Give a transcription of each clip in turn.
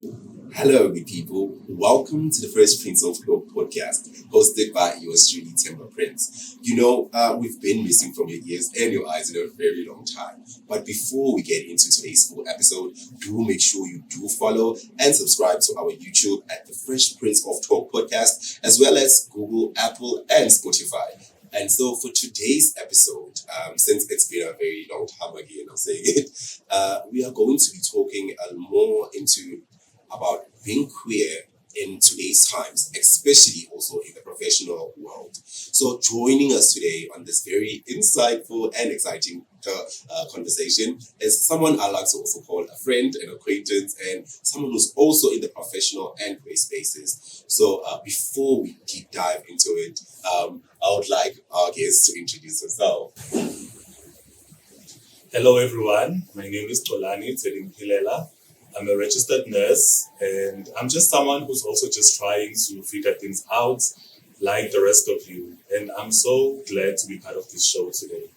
Hello, good people. Welcome to the First Prince of Club podcast, hosted by yours truly, Timber Prince. We've been missing from your ears and your eyes in a very long time. But before we get into today's full episode, do make sure you do follow and subscribe to our YouTube at the Fresh Prince of Talk podcast, as well as Google, Apple, and Spotify. And so for today's episode, since it's been a very long time again, I'm saying it, we are going to be talking more into about being queer in today's times, especially also in the professional world. So, joining us today on this very insightful and exciting conversation is someone I like to also call a friend, an acquaintance, and someone who's also in the professional and queer spaces. So, before we deep dive into it, I would like our guest to introduce himself. Hello, everyone. My name is Tolani Tedimpilela. I'm a registered nurse, and I'm just someone who's also just trying to figure things out like the rest of you. And I'm so glad to be part of this show today.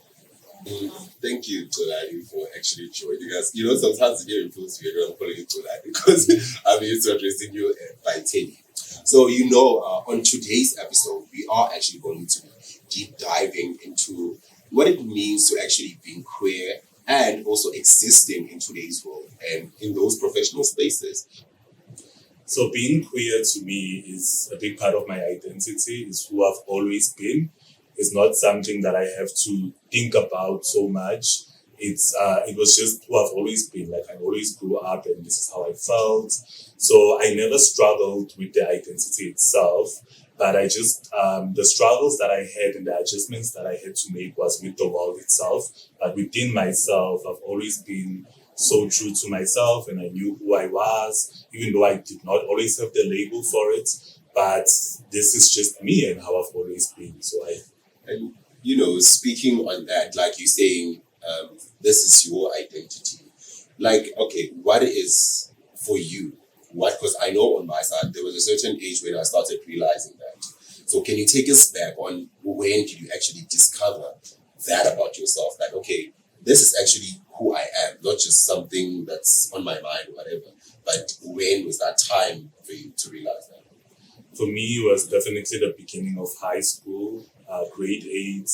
Thank you, Tolani, for actually joining us. Sometimes you get influenced when I'm calling you Tolani because I'm used to addressing you by Teddy. So, on today's episode, we are actually going to be deep diving into what it means to actually being queer and also existing in today's world and in those professional spaces. So, being queer to me is a big part of my identity, is who I've always been. It's not something that I have to think about so much. It was just who I've always been. Like I always grew up, and this is how I felt. So I never struggled with the identity itself, but I just the struggles that I had and the adjustments that I had to make was with the world itself. But within myself, I've always been so true to myself, and I knew who I was, even though I did not always have the label for it. But this is just me and how I've always been. And speaking on that, like you saying, this is your identity. Like, okay, what is for you? What? Because I know on my side there was a certain age when I started realizing that. So, can you take us back on when did you actually discover that about yourself? Like, okay, this is actually who I am, not just something that's on my mind or whatever. But when was that time for you to realize that? For me, it was definitely the beginning of high school. Grade 8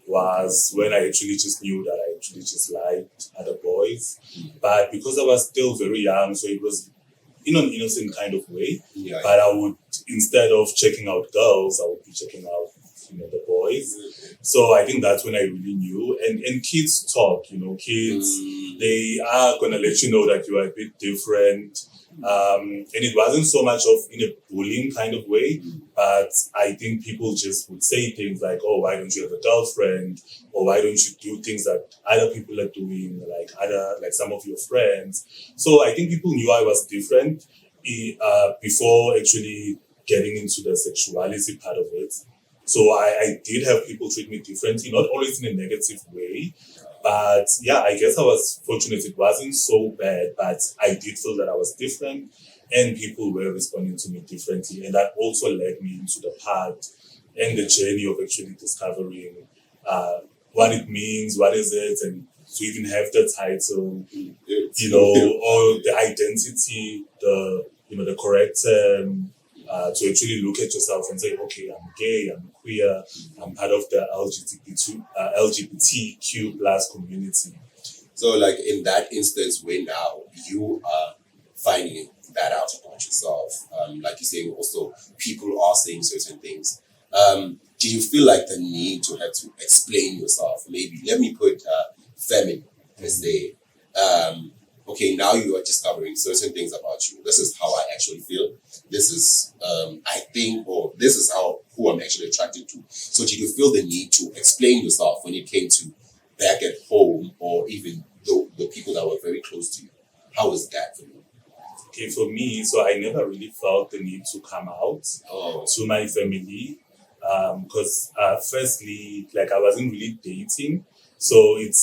was when I actually just knew that I actually just liked other boys. But because I was still very young, so it was in an innocent kind of way. Yeah. But I would, instead of checking out girls, I would be checking out, the boys. So I think that's when I really knew. And kids talk, kids, they are going to let you know that you are a bit different. And it wasn't so much of in a bullying kind of way, but I think people just would say things like, oh, why don't you have a girlfriend? Or why don't you do things that other people are doing, like some of your friends? So I think people knew I was different before actually getting into the sexuality part of it. So I did have people treat me differently, not always in a negative way. But yeah, I guess I was fortunate. It wasn't so bad, but I did feel that I was different and people were responding to me differently. And that also led me into the path and the journey of actually discovering what it means, what is it, and to even have the title, or the identity, the correct to actually look at yourself and say, okay, I'm gay, I'm queer, I'm part of the LGBTQ plus community. So, like in that instance, where now you are finding that out about yourself, like you're saying, also people are saying certain things. Do you feel like the need to have to explain yourself? Maybe let me put feminine as they. Okay, now you are discovering certain things about you. This is how I actually feel. This is, I think, or this is who I'm actually attracted to. So did you feel the need to explain yourself when it came to back at home or even the people that were very close to you? How was that for you? Okay, for me, so I never really felt the need to come out to my family because firstly, like I wasn't really dating. So it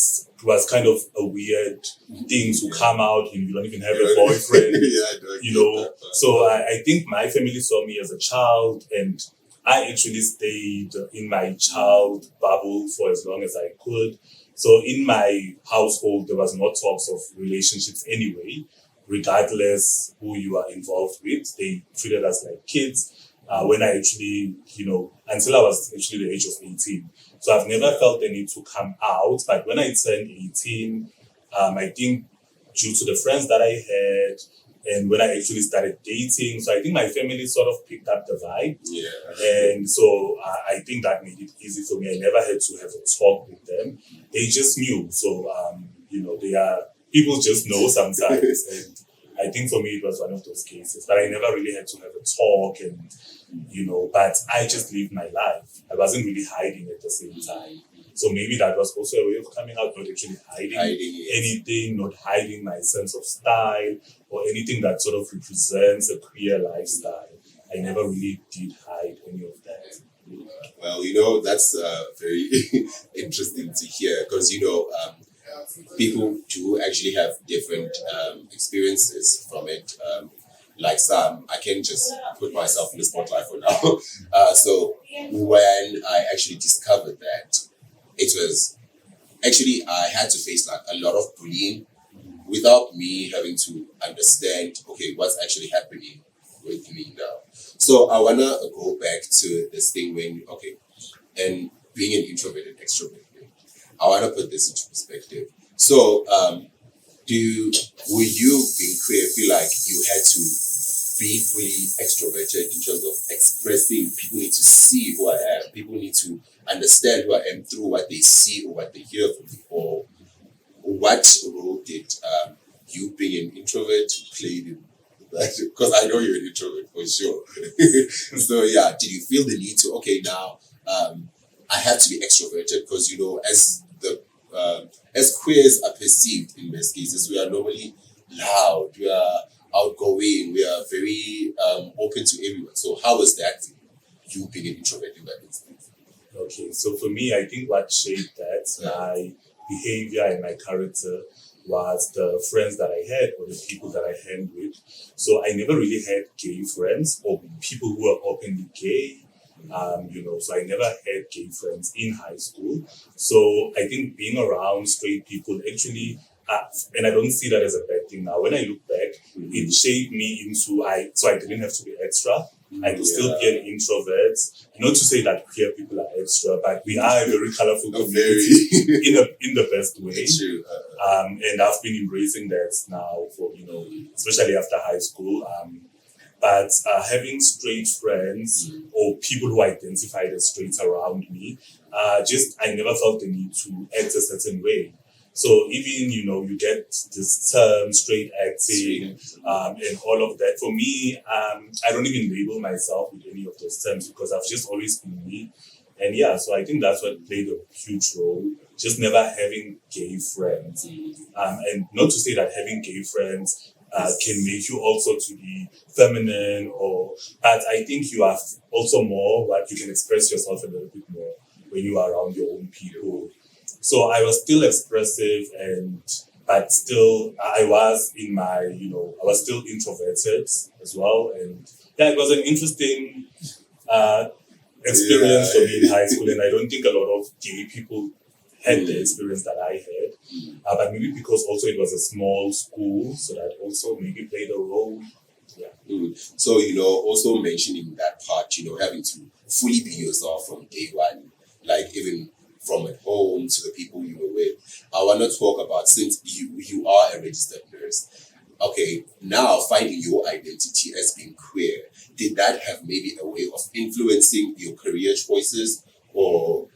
was kind of a weird thing to come out, you don't even have a boyfriend, So I think my family saw me as a child, and I actually stayed in my child bubble for as long as I could. So in my household, there was no talks of relationships anyway. regardless who you are involved with. They treated us like kids. When I actually, until I was actually the age of 18. So I've never felt the need to come out. But when I turned 18, I think due to the friends that I had, and when I actually started dating, so I think my family sort of picked up the vibe. Yeah. And so I think that made it easy for me. I never had to have a talk with them. They just knew. So, they are, people just know sometimes. And I think for me, it was one of those cases. But I never really had to have a talk and, but I just lived my life. I wasn't really hiding at the same time. So maybe that was also a way of coming out, not actually hiding anything, not hiding my sense of style or anything that sort of represents a queer lifestyle. I never really did hide any of that. Well, that's very interesting to hear because, people do actually have different experiences from it. Like some, I can just put myself in the spotlight for now. So when I actually discovered that, it was actually I had to face like a lot of bullying without me having to understand, okay, what's actually happening with me now. So I wanna go back to this thing when, okay, and being an introvert and extrovert, I wanna put this into perspective. So, will you being queer feel like you had to be fully extroverted in terms of expressing? People need to see who I am. People need to understand who I am through what they see or what they hear from me. Or what role did you being an introvert play in that? Because I know you're an introvert for sure. So yeah, did you feel the need to, okay, now I have to be extroverted because, as queers are perceived in most cases, we are normally loud, we are outgoing, we are very open to everyone. So how was that you being an introvert in that instance? Okay, so for me, I think what shaped that, my behavior and my character, was the friends that I had or the people that I hang with. So I never really had gay friends or people who were openly gay. So I never had gay friends in high school. So I think being around straight people actually, and I don't see that as a bad thing now. When I look back, it shaped me into so I didn't have to be extra. I could still be an introvert. Not to say that queer people are extra, but we are a very colorful community in the best way. True. And I've been embracing that now for especially after high school. But having straight friends or people who identified as straight around me, I never felt the need to act a certain way. So even, you get this term, straight acting, and all of that. For me, I don't even label myself with any of those terms because I've just always been me. And yeah, so I think that's what played a huge role. Just never having gay friends. And not to say that having gay friends can make you also to be feminine but I think you are also more like you can express yourself a little bit more when you are around your own people. So I was still expressive but still I was I was still introverted as well. And yeah, it was an interesting experience for me in high school, and I don't think a lot of gay people had the experience that I had. But maybe because also it was a small school, so that also maybe played a role. Yeah. So, also mentioning that part, having to fully be yourself from day one, like even from at home to the people you were with. I want to talk about, since you are a registered nurse, okay, now finding your identity as being queer, did that have maybe a way of influencing your career choices or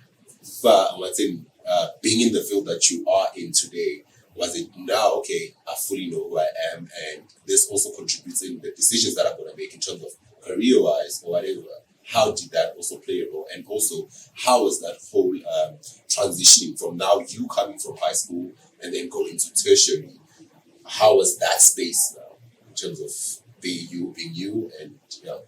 being in the field that you are in today? Was it now, okay, I fully know who I am and this also contributes in the decisions that I'm going to make in terms of career-wise or whatever? How did that also play a role? And also, how was that whole transitioning from now you coming from high school and then going to tertiary? How was that space now in terms of being you and yeah?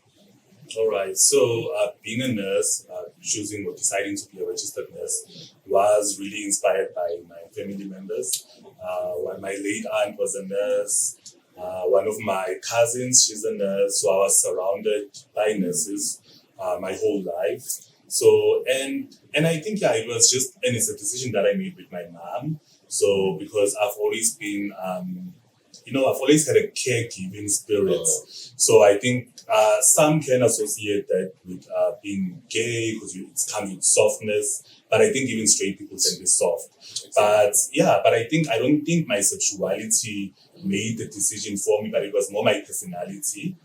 All right. So being a nurse, choosing or deciding to be a registered nurse was really inspired by my family members. My late aunt was a nurse. One of my cousins, she's a nurse. So I was surrounded by nurses my whole life. So, and I think, yeah, it was just, and it's a decision that I made with my mom. So because I've always been I've always had a caregiving spirit. So I think some can associate that with being gay because it comes with softness. But I think even straight people can be soft. But I don't think my sexuality made the decision for me, but it was more my personality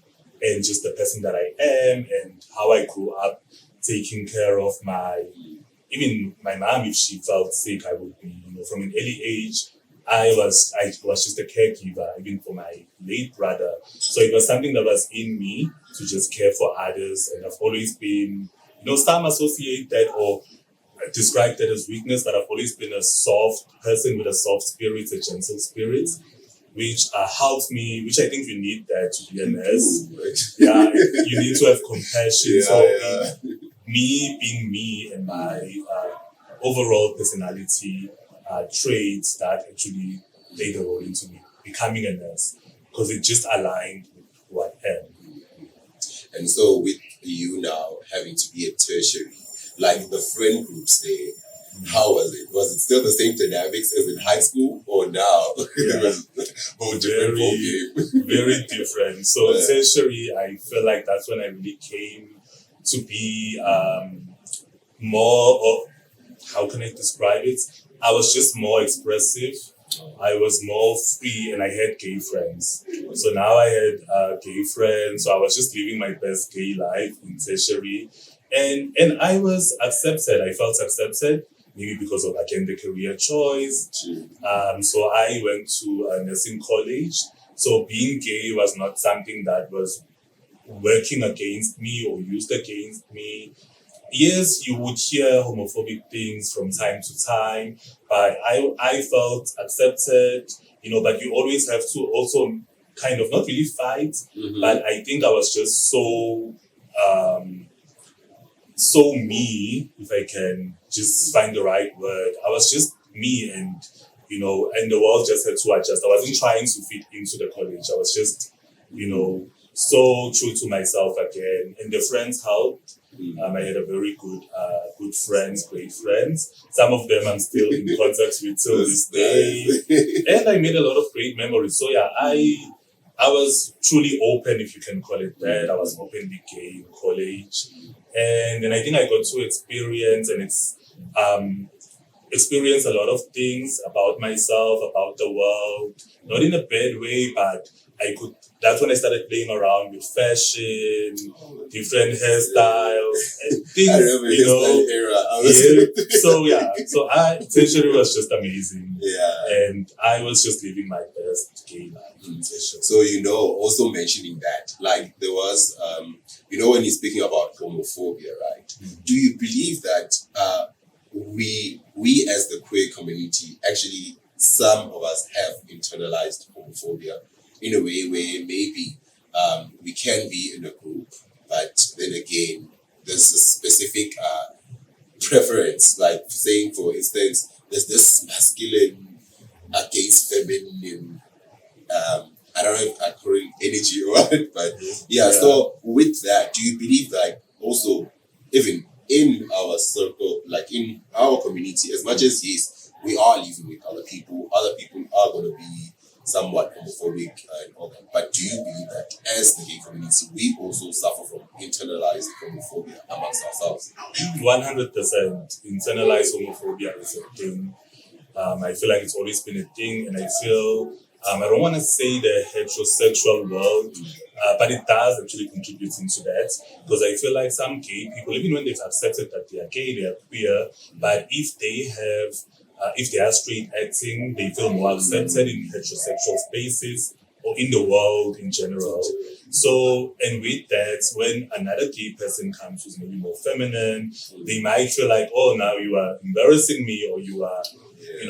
and just the person that I am and how I grew up taking care of even my mom. If she felt sick, I would be, from an early age, I was just a caregiver, even for my late brother. So it was something that was in me to just care for others. And I've always been, some associate that or describe that as weakness, but I've always been a soft person with a soft spirit, a gentle spirit, which helps me, which I think you need that to be a nurse. Yeah, you need to have compassion. Me being me and my overall personality traits that actually played a role into me becoming a nurse because it just aligned with who I am. And so with you now having to be at tertiary, like the friend groups there, how was it? Was it still the same dynamics as in high school or now? It was very different. So tertiary, I feel like that's when I really came to be more of, how can I describe it? I was just more expressive. I was more free and I had gay friends. So now I had gay friends. So I was just living my best gay life in tertiary. And I was accepted. I felt accepted, maybe because of, again, the career choice. So I went to a nursing college. So being gay was not something that was working against me or used against me. Yes, you would hear homophobic things from time to time, but I felt accepted, but you always have to also kind of not really fight, but I think I was just so me, if I can just find the right word. I was just me and and the world just had to adjust. I wasn't trying to fit into the college. I was just, so true to myself again. And the friends helped. I had a very good friends, great friends. Some of them I'm still in contact with till this day. And I made a lot of great memories. So yeah, I was truly open, if you can call it that. I was openly gay in college. And then I think I got to experience a lot of things about myself, about the world, not in a bad way, but that's when I started playing around with fashion, different hairstyles, and things, I remember hairstyle era. So tertiary was just amazing. Yeah. And I was just living my best gay life in tertiary. So, also mentioning that, like there was, when you're speaking about homophobia, right? Do you believe that we as the queer community, actually, some of us have internalized homophobia in a way where maybe we can be in a group, but then again, there's a specific preference, like saying, for instance, there's this masculine against feminine, I don't know if I call it energy or what, but yeah. So with that, do you believe that also, even in our circle, like in our community, as much as yes, we are living with other people are going to be somewhat homophobic and all that, but do you believe that as the gay community, we also suffer from internalized homophobia amongst ourselves? 100% internalized homophobia is a thing. I feel like it's always been a thing, and I feel I don't want to say the heterosexual world, but it does actually contribute into that, because I feel like some gay people, even when they've accepted that they are gay, they are queer, but if they are straight acting, they feel more accepted in heterosexual spaces or in the world in general. So, and with that, when another gay person comes who's maybe more feminine, they might feel like, oh, now you are embarrassing me, or you are,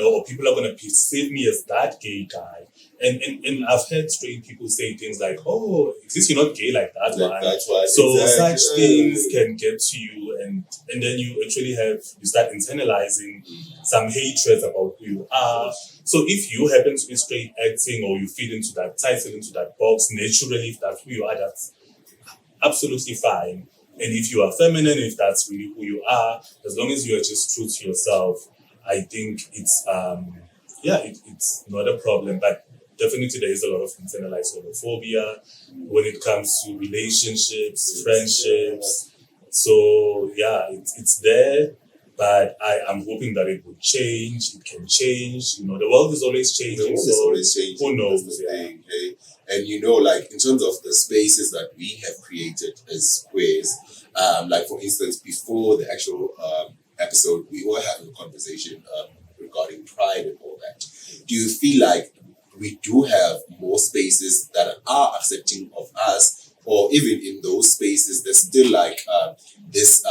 or people are going to perceive me as that gay guy. And I've heard straight people say things like, oh, at least you're not gay like that one. That's why. So such things can get to you, and then you actually you start internalizing some hatred about who you are. So if you happen to be straight acting, or you fit into that title, into that box, naturally, if that's who you are, that's absolutely fine. And if you are feminine, if that's really who you are, as long as you are just true to yourself, I think it's it's not a problem. But definitely there is a lot of internalized homophobia when it comes to relationships, friendships. So yeah, it's there, but I'm hoping that it will change. It can change. The world is always The changing. world is So always changing. who knows? That's the Yeah. thing, hey? And like in terms of the spaces that we have created as queers, like for instance, before the actual episode, we were having a conversation regarding pride and all that. Do you feel like we do have more spaces that are accepting of us, or even in those spaces, there's still like this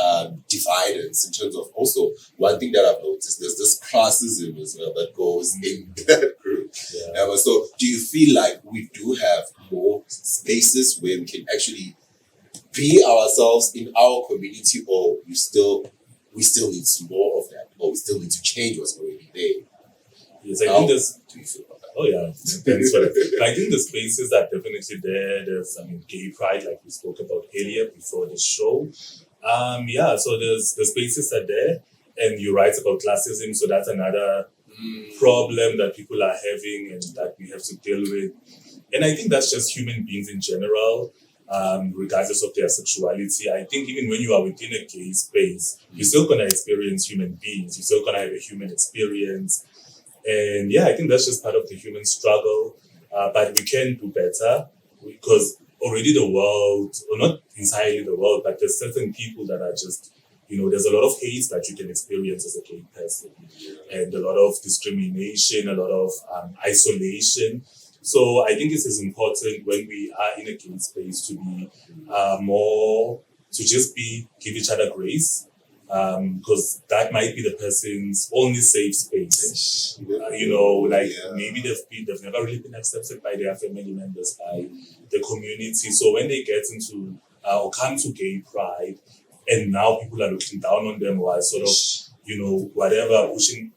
dividance in terms of also one thing that I've noticed, there's this classism as well that goes in that group. Yeah. So do you feel like we do have more spaces where we can actually be ourselves in our community, or we still need some more of that, or we still need to change what's already there? Yes, I How think there's. do you feel about that? Oh yeah, thanks for that. I think the spaces are definitely there. There's, gay pride, like we spoke about earlier before the show. Yeah, so the spaces are there, and you write about classism, so that's another problem that people are having and that we have to deal with. And I think that's just human beings in general, regardless of their sexuality. I think even when you are within a gay space, you're still gonna experience human beings. You're still gonna have a human experience. And yeah, I think that's just part of the human struggle. But we can do better because already the world, or not entirely the world, but there's certain people that are just, there's a lot of hate that you can experience as a gay person, and a lot of discrimination, a lot of isolation. So I think it is important when we are in a gay space to be give each other grace, because that might be the person's only safe space. Maybe they've never really been accepted by their family members, by the community. So when they get into or come to gay pride, and now people are looking down on them, or sort of whatever, pushing,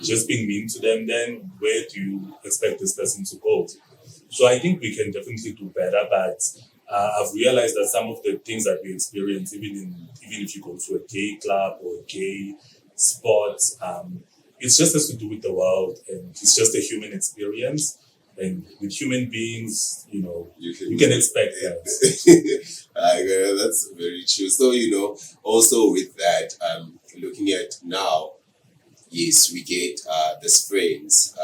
just being mean to them, then where do you expect this person to go? So I think we can definitely do better, but I've realized that some of the things that we experience, even if you go to a gay club or a gay sport, it just has to do with the world, and it's just a human experience. And with human beings, you can expect that. That's very true. So, also with that, looking at now, yes, we get these friends.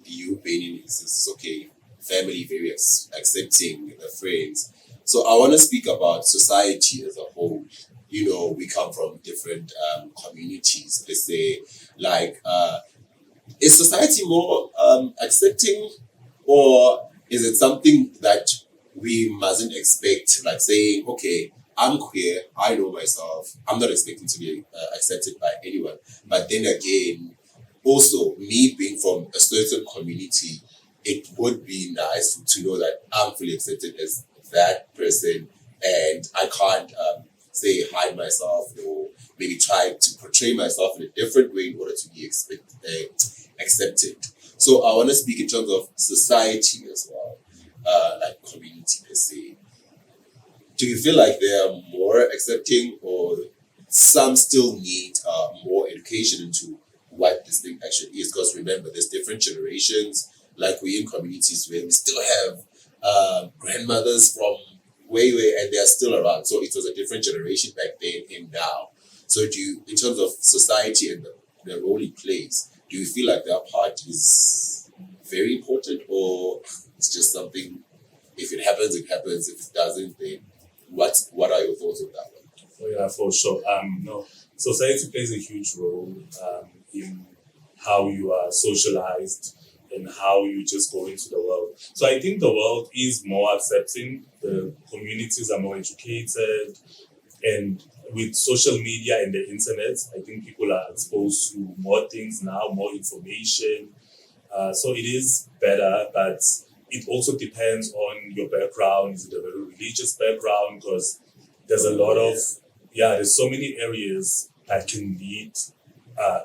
You being in existence, okay, family very accepting the friends. So I want to speak about society as a whole. We come from different communities. Let's say, like, is society more accepting, or is it something that we mustn't expect? Like saying, okay, I'm queer, I know myself, I'm not expecting to be accepted by anyone. But then again, also me being from a certain community, it would be nice to know that I'm fully accepted as that person, and I can't say hide myself or maybe try to portray myself in a different way in order to be accepted. So I want to speak in terms of society as well, like community per se. Do you feel like they are more accepting, or some still need more education into what this thing actually is? Because remember, there's different generations. Like we in communities where we still have grandmothers from way, and they are still around. So it was a different generation back then and now. So do you, in terms of society and the role it plays, do you feel like that part is very important, or it's just something, if it happens, it happens. If it doesn't, then what are your thoughts on that one? Oh yeah, for sure. No, society plays a huge role in how you are socialized and how you just go into the world. So I think the world is more accepting. The communities are more educated, and with social media and the internet, I think people are exposed to more things now, more information. So it is better, but it also depends on your background. Is it a very religious background? Because there's a lot of, there's so many areas that can lead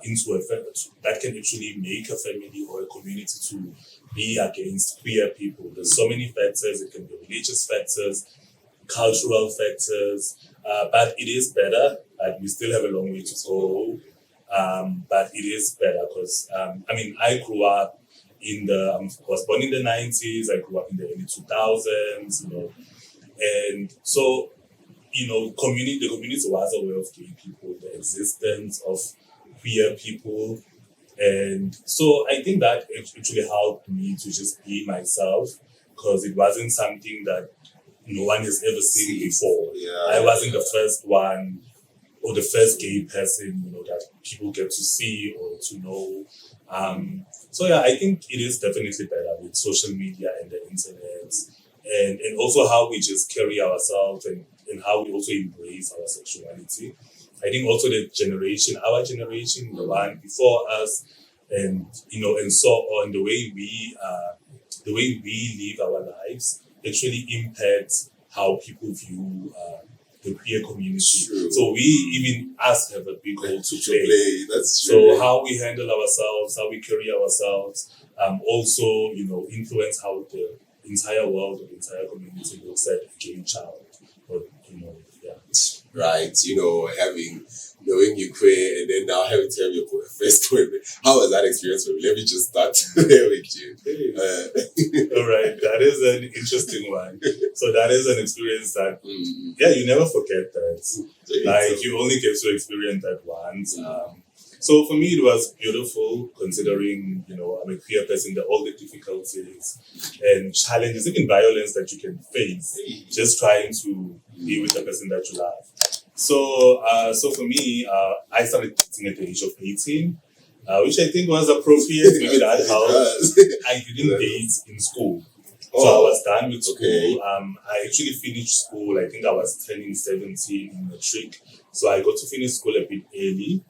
into that can actually make a family or a community to be against queer people. There's so many factors. It can be religious factors, cultural factors, but it is better. We still have a long way to go, but it is better because I grew up I was born in the 90s. I grew up in the early 2000s. And so the community was aware of gay people, the existence of queer people. And so I think that actually helped me to just be myself, because it wasn't something that no one has ever seen before. I wasn't the first one or the first gay person, that people get to see or to know. So yeah, I think it is definitely better with social media and the internet, and also how we just carry ourselves, and how we also embrace our sexuality. I think also our generation, the one before us, and and so on, the way we live our lives actually impacts how people view the queer community. True. So even us have a big role to play. That's true. So how we handle ourselves, how we carry ourselves, also influence how the entire world or the entire community looks at a gay child. Or yeah. Right, knowing you queer and then now having to have your first boyfriend. How was that experience for you? Let me just start there with you. All right, that is an interesting one. So that is an experience that, you never forget that. You only get to experience that once. So for me, it was beautiful, considering, I'm a queer person, all the difficulties and challenges, even violence that you can face, just trying to be with the person that you love. So for me, I started dating at the age of 18, which I think was appropriate. Maybe that helped. I didn't date in school. So I was done with school. Okay. I actually finished school. I think I was turning 17 in matric. So I got to finish school a bit early.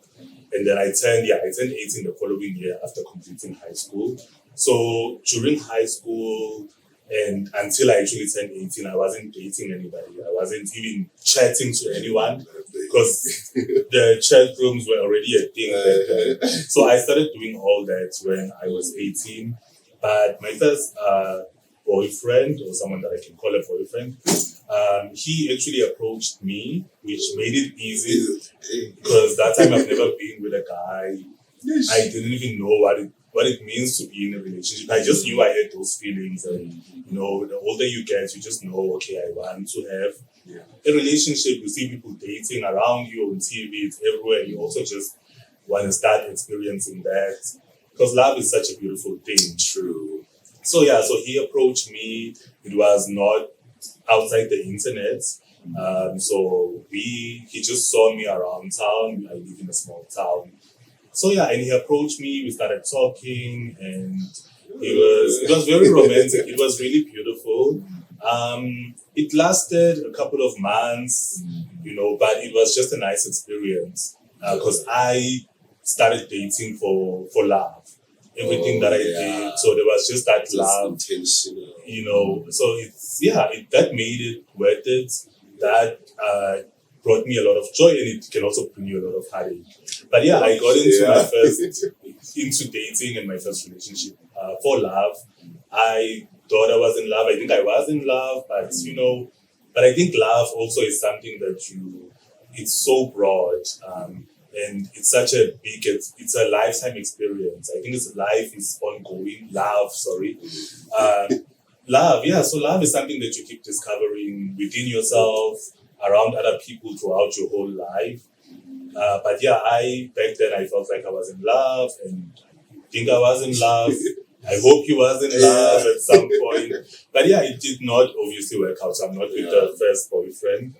And then I turned 18 the following year after completing high school. So during high school and until I actually turned 18, I wasn't dating anybody. I wasn't even chatting to anyone, because the chat rooms were already a thing back then. So I started doing all that when I was 18. But my first boyfriend, or someone that I can call a boyfriend, he actually approached me, which made it easy, because that time I've never been with a guy. I didn't even know what it means to be in a relationship. I just knew I had those feelings, and the older you get, you just know, okay, I want to have a relationship. You see people dating around you on TV, it's everywhere. You also just want to start experiencing that, because love is such a beautiful thing. True. So he approached me. It was not outside the internet. So he just saw me around town. I live in a small town. So and he approached me. We started talking, and it was very romantic. It was really beautiful. It lasted a couple of months, but it was just a nice experience, because I started dating for love. Everything that I did, so there was just that love, intentional. So that made it worth it. That brought me a lot of joy, and it can also bring you a lot of heartache. But I got into dating and my first relationship for love. I thought I was in love. I think I was in love, but I think love also is something that it's so broad. And it's such a big, it's a lifetime experience. I think life is ongoing. Love, sorry. Love, so love is something that you keep discovering within yourself, around other people throughout your whole life. But back then I felt like I was in love, and I think I was in love. I hope he was in love at some point. But it did not obviously work out. So I'm not with the first boyfriend.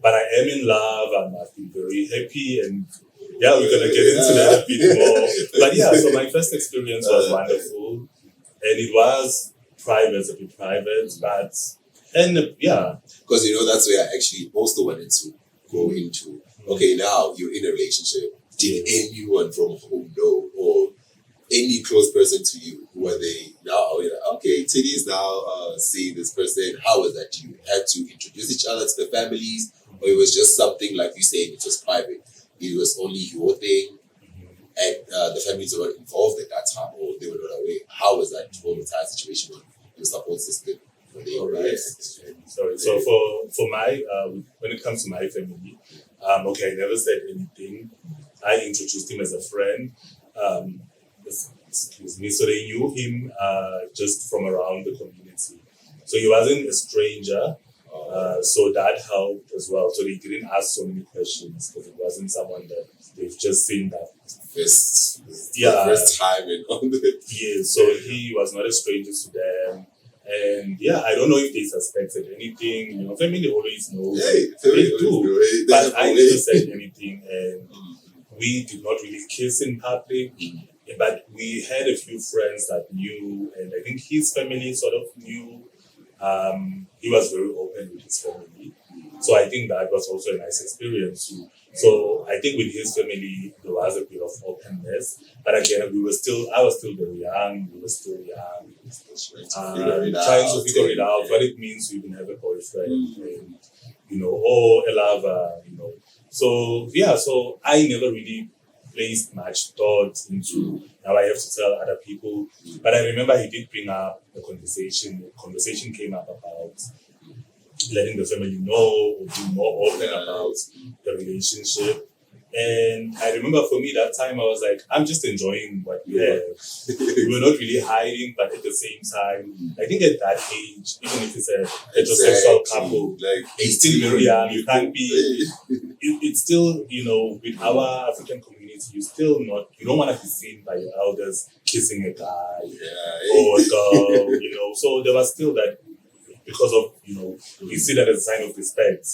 But I am in love, and I've been very happy, and we're gonna get into that a bit more. But so my first experience was wonderful, and it was a bit private, because that's where I actually also wanted to go into. Okay, now you're in a relationship. Did anyone from home know, or any close person to you? Were they now? Okay, Titty's now seeing this person. How was that? You had to introduce each other to the families, or it was just something like you said, it was private. It was only your thing, and the families were not involved at that time, or they were not aware. How was that whole entire situation on your support system? Sorry. So for my when it comes to my family, I never said anything. I introduced him as a friend. excuse me. So they knew him just from around the community. So he wasn't a stranger. So that helped as well. So they didn't ask so many questions because it wasn't someone that they've just seen that first time and all that. Yeah, so he was not a stranger to them. And I don't know if they suspected anything. Family always knows. They do. But I never said anything, and we did not really kiss in public. But we had a few friends that knew, and I think his family sort of knew. He was very open with his family. So I think that was also a nice experience too. So I think with his family, there was a bit of openness. But again, I was still very young. We were still young. Trying to figure it out, what it means to even have a boyfriend, and, or a lover, So, so I never really placed much thought into now I have to tell other people. But I remember he did bring up the conversation. The conversation came up about letting the family know or being more open about the relationship. And I remember for me that time I was like, I'm just enjoying what we have. We were not really hiding, but at the same time, I think at that age, even if it's a heterosexual couple, it's still very young. You can't be. It's still, with our African community, you don't want to be seen by your elders kissing a guy or a girl. So there was still that. Because of, you see that as a sign of respect.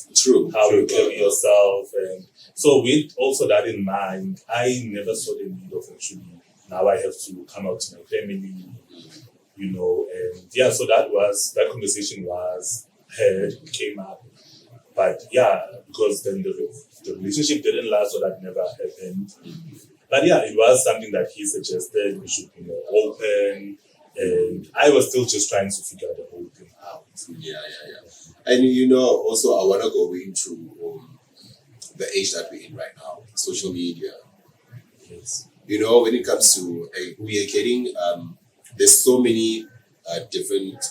How you carry yourself. And so with also that in mind, I never saw the need of actually, now I have to come out to my family, and so that conversation was heard, came up. But because then the relationship didn't last, so that never happened. But it was something that he suggested we should be more open. And I was still just trying to figure the whole thing out. And also I want to go into the age that we're in right now, social media. Yes. When it comes to we are getting there's so many different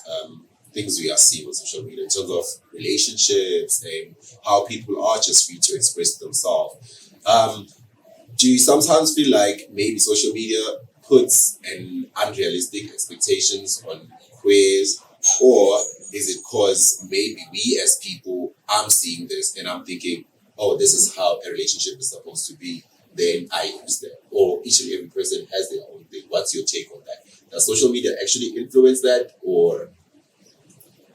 things we are seeing on social media in terms of relationships and how people are just free to express themselves. Do you sometimes feel like maybe social media puts an unrealistic expectations on queers, or is it because maybe we as people, I'm seeing this and I'm thinking, oh, this is how a relationship is supposed to be, then I use that, or each and every person has their own thing. What's your take on that? Does social media actually influence that, or?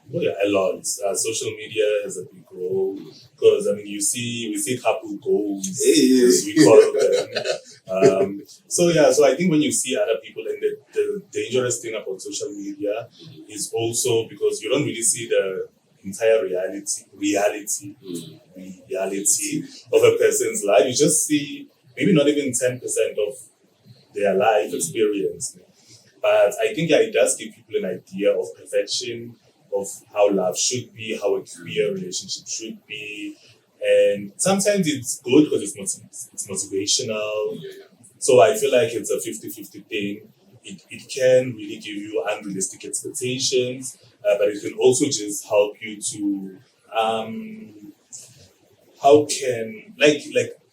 Well, a lot. Social media has a big role because we see couple goals, as we call them. So I think when you see other people, and the dangerous thing about social media is also because you don't really see the entire reality of a person's life. You just see maybe not even 10% of their life experience. But I think it does give people an idea of perfection, of how love should be, how a queer relationship should be. And sometimes it's good because it's motivational. So I feel like it's a 50-50 thing. It can really give you unrealistic expectations, but it can also just help you to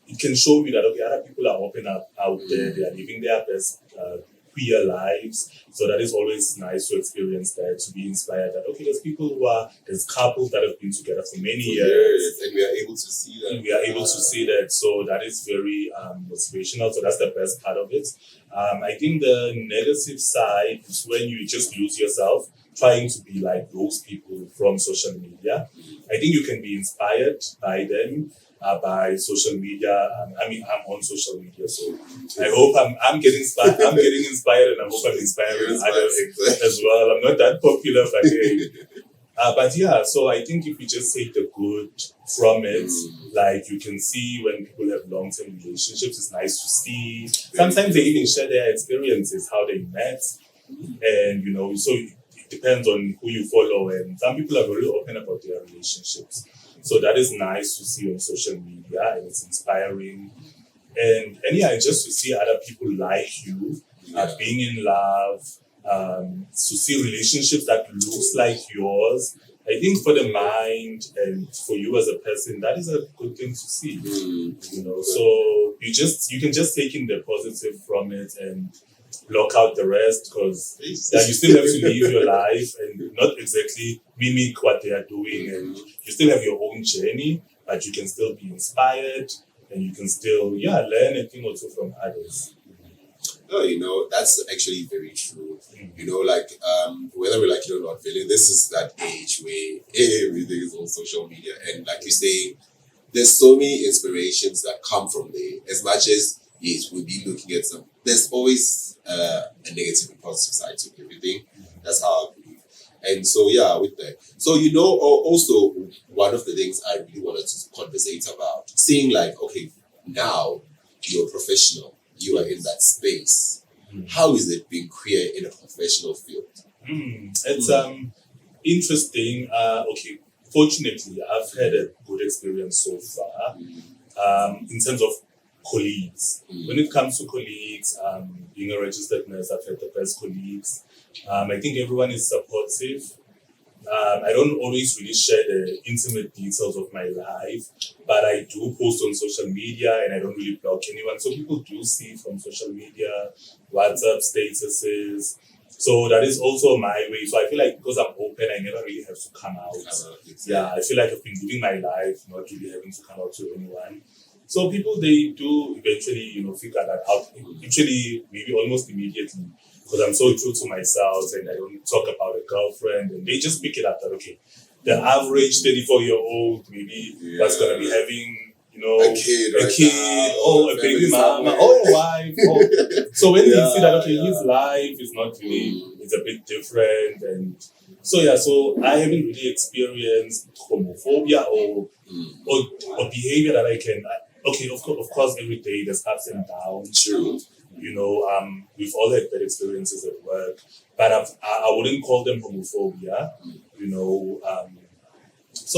it can show you that other people are open up out there, they are living their best queer lives. So that is always nice to experience that, to be inspired that there's couples that have been together for many years, and we are able to see that. So that is very motivational. So that's the best part of it. I think the negative side is when you just lose yourself trying to be like those people from social media. I think you can be inspired by them. By social media. I'm on social media, so I hope I'm getting inspired. I'm getting inspired, and I hope I'm inspiring others as well. I'm not that popular, but so I think if we just take the good from it, like you can see when people have long-term relationships, it's nice to see. Sometimes they even share their experiences, how they met, and so it depends on who you follow. And some people are very open about their relationships. So that is nice to see on social media, and it's inspiring. And just to see other people like you, being in love, to see relationships that looks like yours. I think for the mind and for you as a person, that is a good thing to see. So you can just take in the positive from it, and block out the rest because you still have to live your life and not exactly mimic what they are doing, and you still have your own journey, but you can still be inspired and you can still learn a thing or two from others. No, that's actually very true. Like whether we like it or not, really, this is that age where everything is on social media, and like you say, there's so many inspirations that come from there. As much as yes, we'll be looking at some, there's always a negative and positive side to everything. That's how I believe. And so with that, so also one of the things I really wanted to conversate about, seeing like, okay, now you're a professional, you are in that space. How is it being queer in a professional field? It's interesting. Okay, fortunately, I've had a good experience so far. In terms of colleagues, when it comes to colleagues, being a registered nurse, I've had the best colleagues. I think everyone is supportive. I don't always really share the intimate details of my life, but I do post on social media and I don't really block anyone. So people do see from social media, WhatsApp statuses. So that is also my way. So I feel like because I'm open, I never really have to come out. I feel like I've been living my life, not really having to come out to anyone. So people, they do eventually, figure that out. Actually, maybe almost immediately. Because I'm so true to myself and I don't talk about a girlfriend, and they just pick it up that, okay, the average 34-year-old maybe that's going to be having, a kid, a baby mama, or a wife. So when they see that, okay, his life is not really, it's a bit different. And so I haven't really experienced homophobia or behavior that I can, of course, every day there's ups and downs. True. We've all had bad experiences at work, but I wouldn't call them homophobia,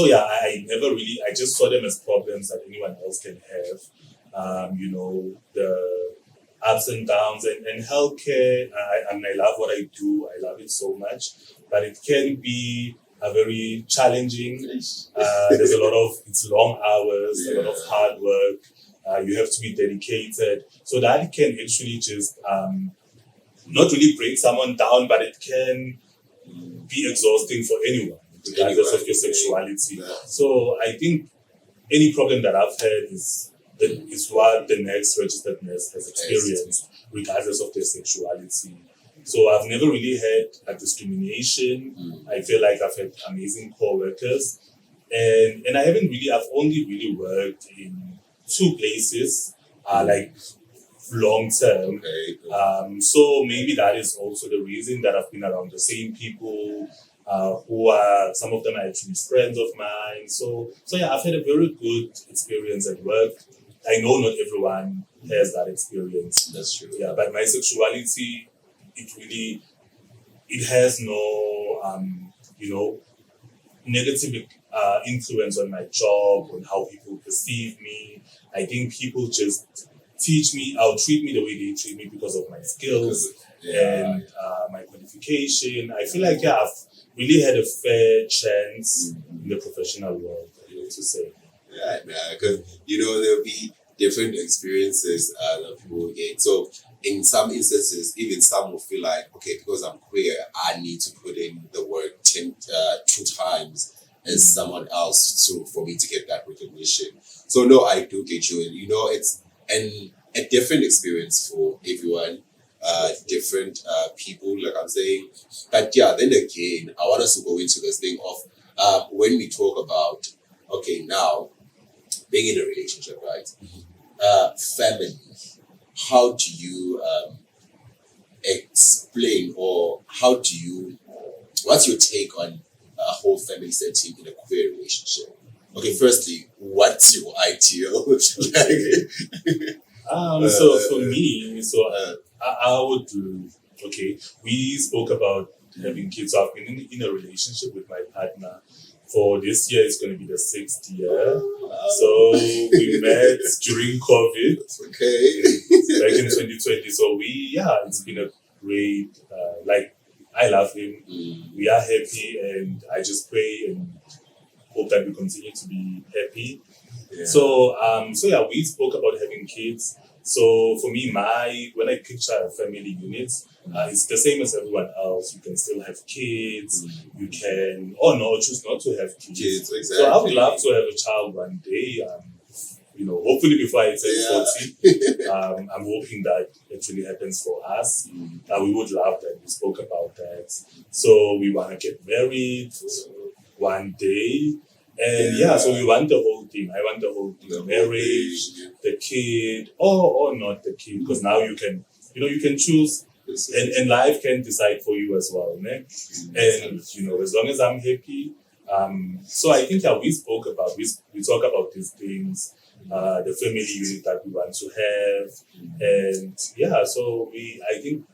I never really, I just saw them as problems that anyone else can have, the ups and downs and healthcare. I love what I do. I love it so much, but it can be a very challenging. There's a lot of, it's long hours, a lot of hard work. You have to be dedicated. So that can actually just not really break someone down, but it can be exhausting for anyone, regardless of your sexuality. So I think any problem that I've had is what the next registered nurse has experienced, regardless of their sexuality. So I've never really had a discrimination. I feel like I've had amazing co-workers. And I've only really worked in 2 places, like long term. So maybe that is also the reason that I've been around the same people, who are, some of them are actually friends of mine. So I've had a very good experience at work. I know not everyone has that experience. That's true. But my sexuality, it has no, negative influence on my job, on how people perceive me. I think people just treat me the way they treat me because of my skills and my qualification. I feel like I've really had a fair chance in the professional world, to say. Because there'll be different experiences that people will get. So in some instances, even some will feel like, okay, because I'm queer, I need to put in the work 2 times as someone else for me to get that recognition. So no, I do get you. And it's a different experience for everyone, different people, like I'm saying. But then again, I want us to go into this thing of when we talk about, okay, now being in a relationship, right? Family. How do you explain, or what's your take on a whole family setting in a queer relationship? Okay, firstly, what's your ideal? So for me, I would do, okay, we spoke about having kids. So I've been in a relationship with my partner. For this year, it's going to be the 6th year. So we met during COVID. Back in 2020. So it's been a great, I love him. We are happy, and I just pray and hope that we continue to be happy. So we spoke about having kids. So for me, when I picture a family unit, it's the same as everyone else. You can still have kids. You can, or no, choose not to have kids. Kids, exactly. So I would love to have a child one day. Hopefully before I turn 40, I'm hoping that actually happens for us. We would love that. We spoke about that. So we want to get married one day. And so we want the whole thing. I want the whole thing. The marriage, the kid, or not the kid. Because now you can choose. And life can decide for you as well. Ne? And, as long as I'm happy. So I think we talk about these things. The family unit that we want to have, and so I think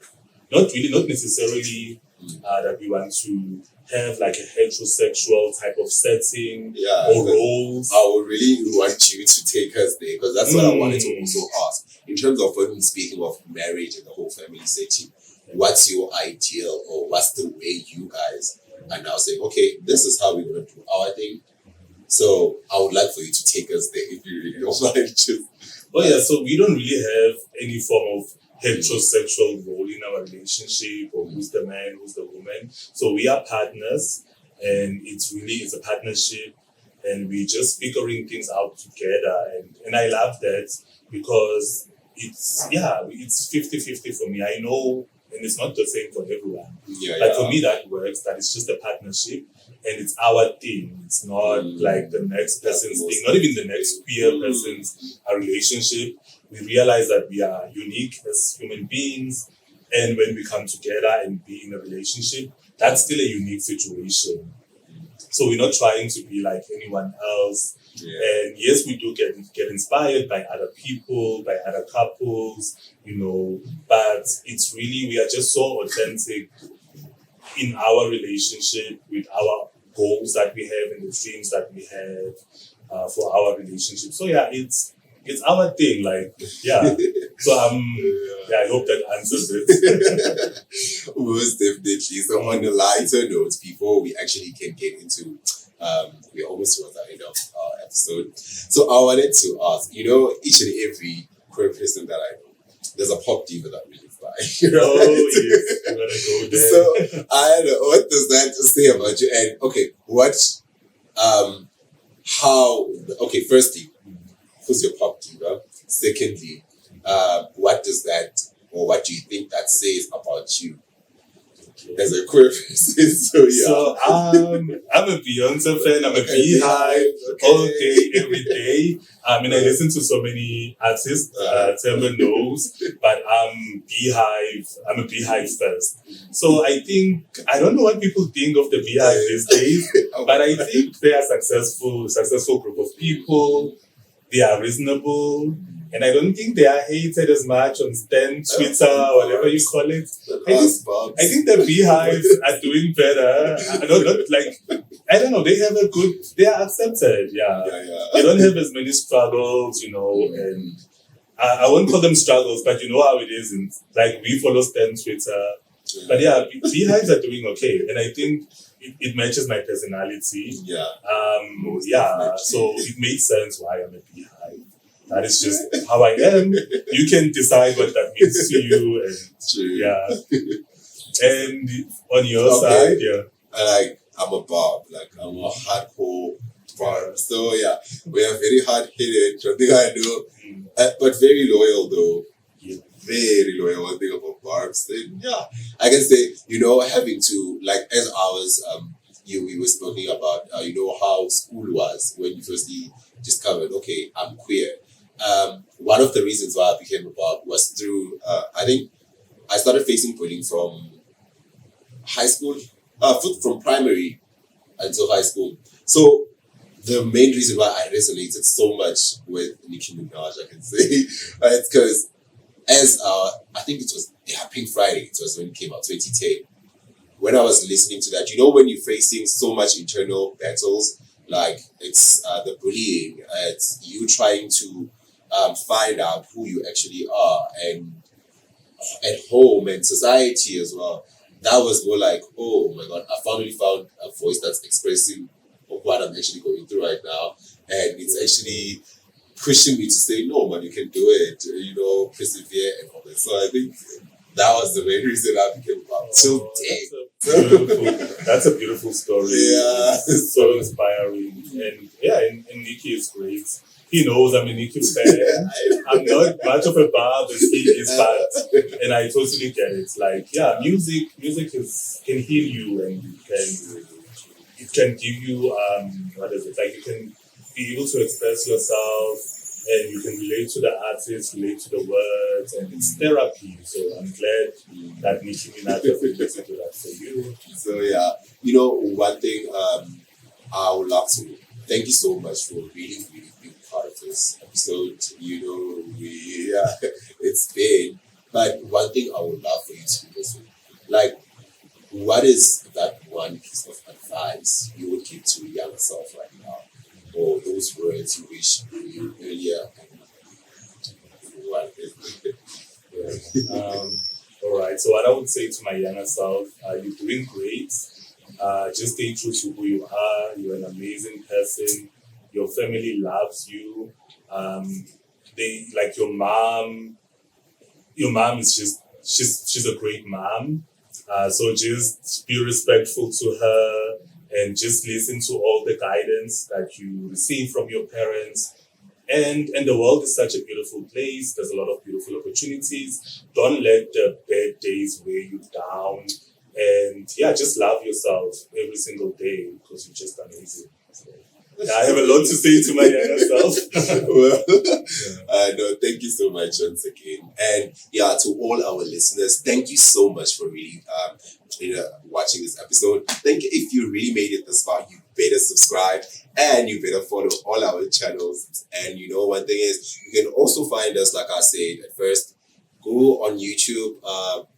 not necessarily that we want to have like a heterosexual type of setting or roles. I would really want you to take us there, because that's what I wanted to also ask. In terms of when we're speaking of marriage and the whole family setting, what's your ideal, or what's the way you guys are now saying, okay, this is how we're going to do our thing? So I would like for you to take us there, if you really don't mind. So we don't really have any form of heterosexual role in our relationship, or who's the man, who's the woman. So we are partners, and it's a partnership, and we just figuring things out together. And I love that, because it's 50-50 for me. I know, and it's not the same for everyone. But for me, that works. That it's just a partnership, and it's our thing. It's not like the next person's thing, not even the next queer person's relationship. We realize that we are unique as human beings, and when we come together and be in a relationship, that's still a unique situation. So we're not trying to be like anyone else. And yes, we do get inspired by other people, by other couples, but it's really, we are just so authentic in our relationship, with our goals that we have and the dreams that we have for our relationship. So it's our thing, So I hope that answers it. Most definitely. So on the lighter note, before we actually can get into, we're almost towards the end of our episode. So I wanted to ask, each and every queer person that I know, there's a pop diva that we live by. Yes, I'm gonna go there. So I don't know, what does that say about you? And firstly, who's your pop diva? Secondly, what does that, or what do you think that says about you as a queer person? So I'm a Beyonce fan. I'm a Beehive all day, every day. I listen to so many artists. Temba knows, but I'm a Beehive first. So I don't know what people think of the Beehive these days, but I think they are successful group of people. They are reasonable. And I don't think they are hated as much on Stan, Twitter, whatever you call it. I think the Beehives are doing better. I don't know, they are accepted, They don't have as many struggles, and I won't call them struggles, but you know how it is. And we follow Stan Twitter. But Beehives are doing okay. And I think it matches my personality. So it makes sense why I'm a Beehive. That is just how I am. You can decide what that means to you. And, And on your side, I'm a Bob. I'm a hardcore Barb. So we are very hard-headed. Something I know, but very loyal though. Very loyal. One thing about Barbs. And I can say, having to as I was we were speaking about how school was when you firstly discovered, okay, I'm queer. One of the reasons why I became a Bob was through, I think I started facing bullying from high school, from primary until high school. So the main reason why I resonated so much with Nicki Minaj, I can say, it's because I think it was Pink Friday, it was when it came out, 2010. When I was listening to that, when you're facing so much internal battles, it's the bullying, it's you trying to find out who you actually are, and at home and society as well. That was more oh my God, I finally found a voice that's expressing what I'm actually going through right now, and it's actually pushing me to say, no, man, you can do it, persevere and all that. So I think that was the main reason I became about till date. That's a beautiful story. Yeah. It's so inspiring. And yeah, and Nikki is great. He knows I'm a Nikki fan. I'm not much of a bar, but he is bad. And I totally get it. Like, yeah, music can heal you, and it can give you what is it? Like, you can be able to express yourself, and you can relate to the artist, relate to the words, and it's therapy. So I'm glad that Nicki Minaj was able to do that for you. So yeah, one thing I would love to thank you so much for really, really being part of this episode. It's been, but one thing I would love for you to listen, like, what is that one piece of advice you would give to your younger self right now, or those words you wish you knew earlier? What is it? All right. So what I would say to my younger self, you're doing great. Just stay true to who you are. You're an amazing person. Your family loves you. They like your mom. Your mom is she's a great mom. So just be respectful to her and just listen to all the guidance that you receive from your parents. And the world is such a beautiful place. There's a lot of beautiful opportunities. Don't let the bad days weigh you down. And yeah, just love yourself every single day because you're just amazing. So, yeah, I have a lot to say to my younger self. No, thank you so much once again. And yeah, to all our listeners, thank you so much for really watching this episode. If you really made it this far, you better subscribe and you better follow all our channels. And one thing is, you can also find us, like I said at first, go on YouTube,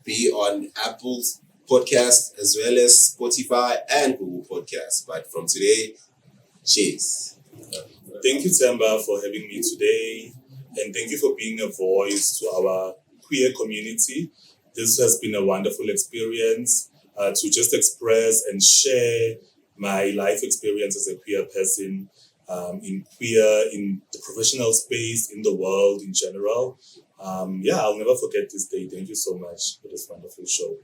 be on Apple's podcast as well as Spotify and Google Podcasts. But from today, cheers. Thank you, Temba, for having me today. And thank you for being a voice to our queer community. This has been a wonderful experience to just express and share my life experience as a queer person in the professional space, in the world in general. I'll never forget this day. Thank you so much for this wonderful show.